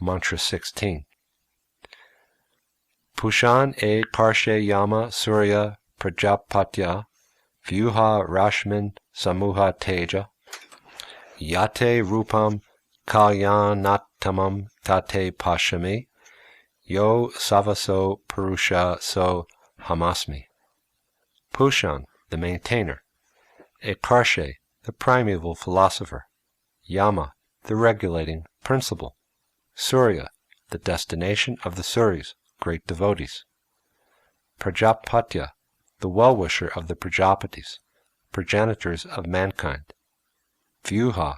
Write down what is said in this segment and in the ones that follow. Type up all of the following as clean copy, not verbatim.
Mantra 16. Pushan e Kṛṣṇa Yama Surya Prajapatya Vyuha Rashmin Samuha Teja Yate Rupam Kalyanattamam Tate Pashami Yo Savaso Purusha So Hamasmi. Pushan, the maintainer. E Kṛṣṇa, the primeval philosopher. Yama, the regulating principle. Surya, the destination of the Suris, great devotees. Prajapatya, the well-wisher of the Prajapatis, progenitors of mankind. Vyuha,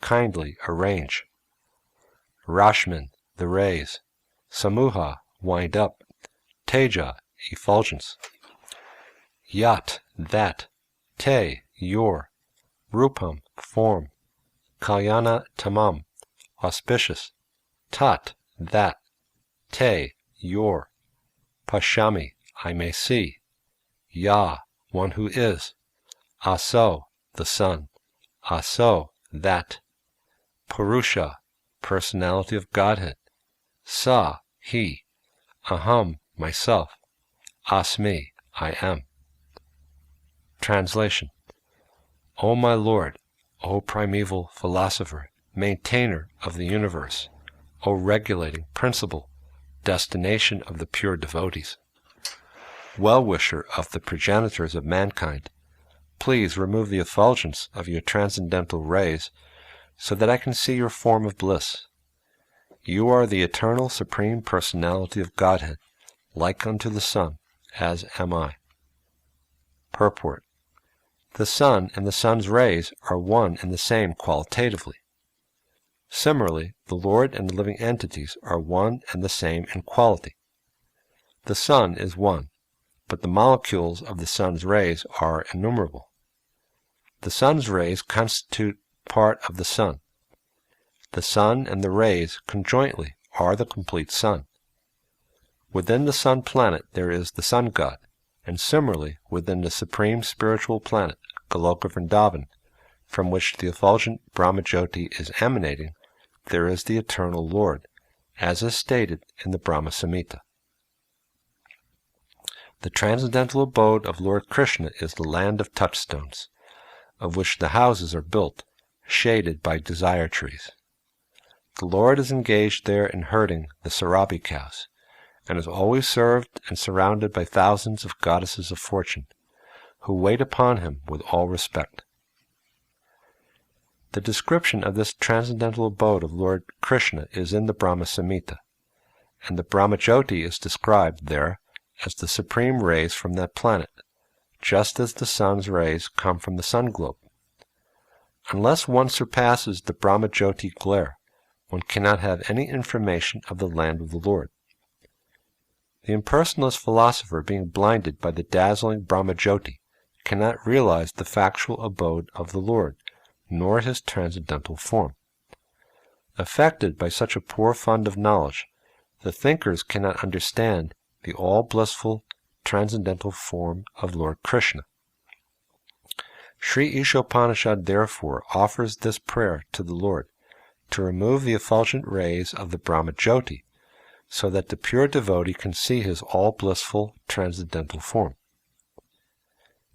kindly arrange. Rashmin, the rays. Samuha, wind up. Teja, effulgence. Yat, that. Te, your. Rupam, form. Kalyana tamam, auspicious. Tat, that. Te, your. Pashami, I may see. Ya, one who is. Aso, the sun. Aso, that. Purusha, personality of Godhead. Sa, he. Aham, myself. Asmi, I am. Translation. O my Lord, O primeval philosopher, maintainer of the universe, O regulating principle, destination of the pure devotees, well-wisher of the progenitors of mankind, please remove the effulgence of your transcendental rays so that I can see your form of bliss. You are the eternal Supreme Personality of Godhead, like unto the sun, as am I. Purport. The sun and the sun's rays are one and the same qualitatively. Similarly, the Lord and the living entities are one and the same in quality. The sun is one, but the molecules of the sun's rays are innumerable. The sun's rays constitute part of the sun. The sun and the rays conjointly are the complete sun. Within the sun planet there is the sun god, and similarly within the supreme spiritual planet, Goloka Vrindavan, from which the effulgent Brahmajyoti is emanating, there is the eternal Lord, as is stated in the Brahma Samhita. The transcendental abode of Lord Krishna is the land of touchstones, of which the houses are built, shaded by desire trees. The Lord is engaged there in herding the Sarabi cows, and is always served and surrounded by thousands of goddesses of fortune, who wait upon him with all respect. The description of this transcendental abode of Lord Krishna is in the Brahma Samhita, and the Brahmajyoti is described there as the supreme rays from that planet, just as the sun's rays come from the sun globe. Unless one surpasses the Brahmajyoti glare, one cannot have any information of the land of the Lord. The impersonalist philosopher, being blinded by the dazzling Brahmajyoti, cannot realize the factual abode of the Lord, nor his transcendental form. Affected by such a poor fund of knowledge, the thinkers cannot understand the all-blissful transcendental form of Lord Krishna. Sri Isopanisad therefore offers this prayer to the Lord, to remove the effulgent rays of the Brahmajyoti, so that the pure devotee can see his all-blissful transcendental form.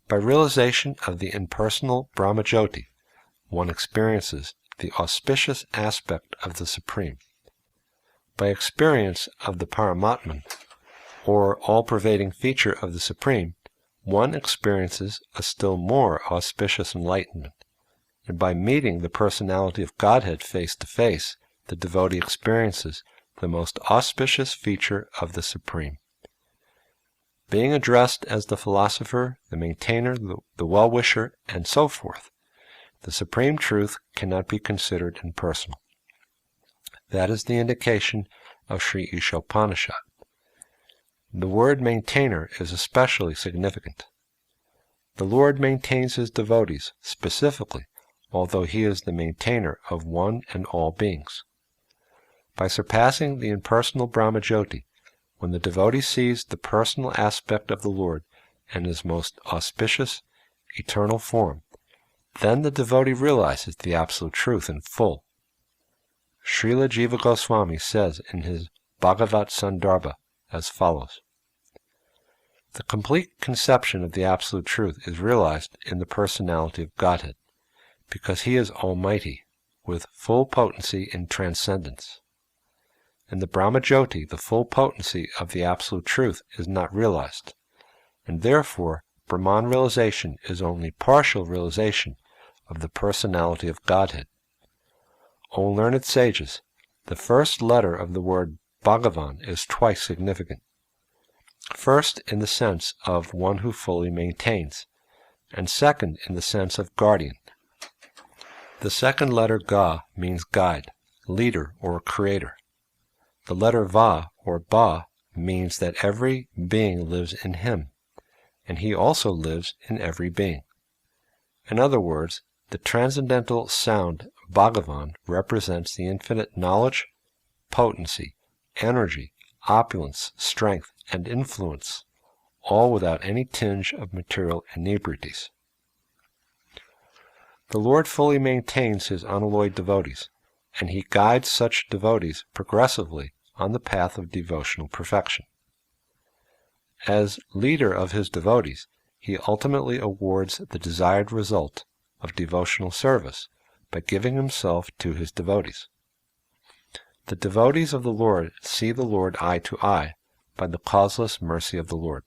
By realization of the impersonal Brahmajyoti, one experiences the auspicious aspect of the Supreme. By experience of the Paramatman, or all-pervading feature of the Supreme, one experiences a still more auspicious enlightenment, and by meeting the personality of Godhead face to face, the devotee experiences the most auspicious feature of the Supreme. Being addressed as the philosopher, the maintainer, the well-wisher, and so forth, the Supreme Truth cannot be considered impersonal. That is the indication of Sri Isopanisad. The word maintainer is especially significant. The Lord maintains his devotees specifically, although he is the maintainer of one and all beings. By surpassing the impersonal Brahmajyoti, when the devotee sees the personal aspect of the Lord and his most auspicious, eternal form, then the devotee realizes the absolute truth in full. Srila Jiva Goswami says in his Bhagavat Sandarbha as follows: the complete conception of the Absolute Truth is realized in the Personality of Godhead, because He is Almighty, with full potency in transcendence. In the Brahma-Jyoti, the full potency of the Absolute Truth is not realized, and therefore Brahman realization is only partial realization of the Personality of Godhead. O learned sages, the first letter of the word Bhagavan is twice significant. First, in the sense of one who fully maintains, and second, in the sense of guardian. The second letter Ga means guide, leader, or creator. The letter Va, or Ba, means that every being lives in him, and he also lives in every being. In other words, the transcendental sound Bhagavan represents the infinite knowledge, potency, energy, opulence, strength, and influence, all without any tinge of material inebrities. The Lord fully maintains His unalloyed devotees, and He guides such devotees progressively on the path of devotional perfection. As leader of His devotees, He ultimately awards the desired result of devotional service by giving Himself to His devotees. The devotees of the Lord see the Lord eye to eye by the causeless mercy of the Lord,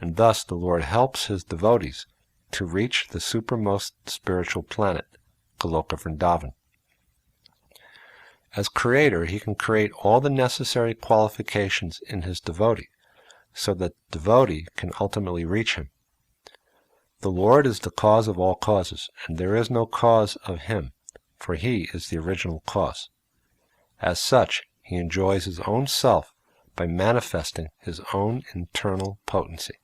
and thus the Lord helps His devotees to reach the supermost spiritual planet, Goloka Vrindavan. As Creator, He can create all the necessary qualifications in His devotee, so that the devotee can ultimately reach Him. The Lord is the cause of all causes, and there is no cause of Him, for He is the original cause. As such, He enjoys His own self by manifesting His own internal potency.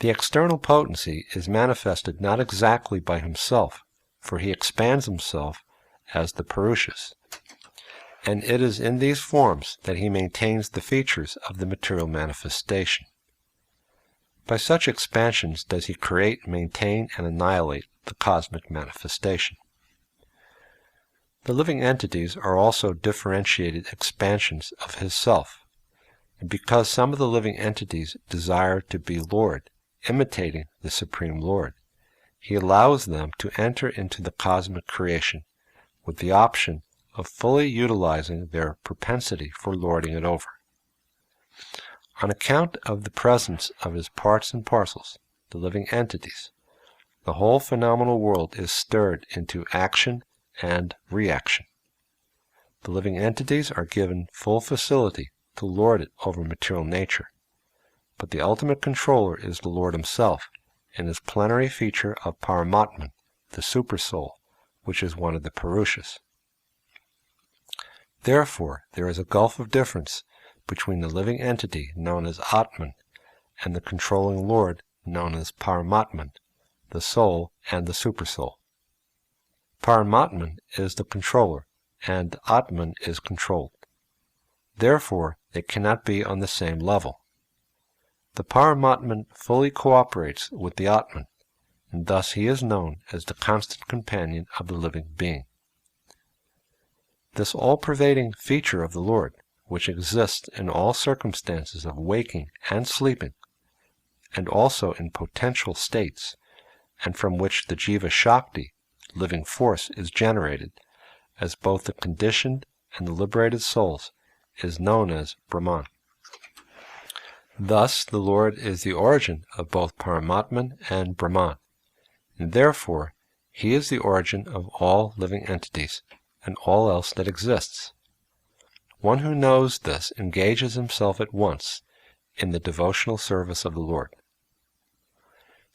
The external potency is manifested not exactly by Himself, for He expands Himself as the Purushas, and it is in these forms that He maintains the features of the material manifestation. By such expansions does He create, maintain, and annihilate the cosmic manifestation. The living entities are also differentiated expansions of His self, and because some of the living entities desire to be Lord, imitating the Supreme Lord, He allows them to enter into the cosmic creation with the option of fully utilizing their propensity for lording it over. On account of the presence of His parts and parcels, the living entities, the whole phenomenal world is stirred into action and reaction. The living entities are given full facility to lord it over material nature, but the ultimate controller is the Lord Himself, in His plenary feature of Paramatman, the Super-Soul, which is one of the Purushas. Therefore, there is a gulf of difference between the living entity known as Atman and the controlling Lord known as Paramatman, the Soul and the Super-Soul. Paramatman is the controller, and Atman is controlled. Therefore, they cannot be on the same level. The Paramatman fully cooperates with the Atman, and thus he is known as the constant companion of the living being. This all-pervading feature of the Lord, which exists in all circumstances of waking and sleeping, and also in potential states, and from which the Jiva Shakti, living force, is generated, as both the conditioned and the liberated souls, is known as Brahman. Thus the Lord is the origin of both Paramatman and Brahman, and therefore He is the origin of all living entities and all else that exists. One who knows this engages himself at once in the devotional service of the Lord.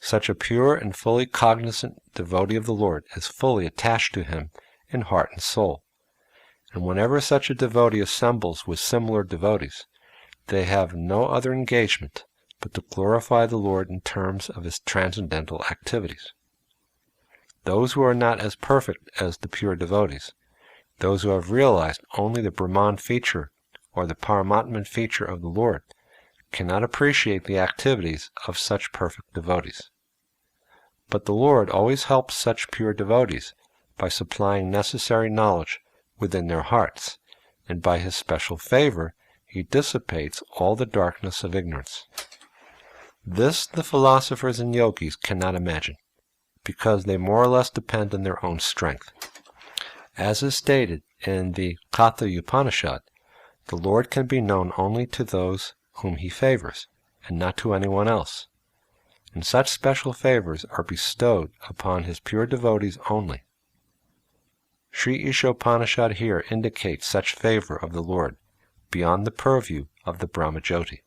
Such a pure and fully cognizant devotee of the Lord is fully attached to Him in heart and soul, and whenever such a devotee assembles with similar devotees, they have no other engagement but to glorify the Lord in terms of His transcendental activities. Those who are not as perfect as the pure devotees, those who have realized only the Brahman feature or the Paramatman feature of the Lord, cannot appreciate the activities of such perfect devotees. But the Lord always helps such pure devotees by supplying necessary knowledge within their hearts, and by his special favor he dissipates all the darkness of ignorance. This the philosophers and yogis cannot imagine, because they more or less depend on their own strength. As is stated in the Upanishad, the Lord can be known only to those whom he favors, and not to anyone else. And such special favors are bestowed upon his pure devotees only. Sri Isopanisad here indicates such favor of the Lord beyond the purview of the Brahmajyoti.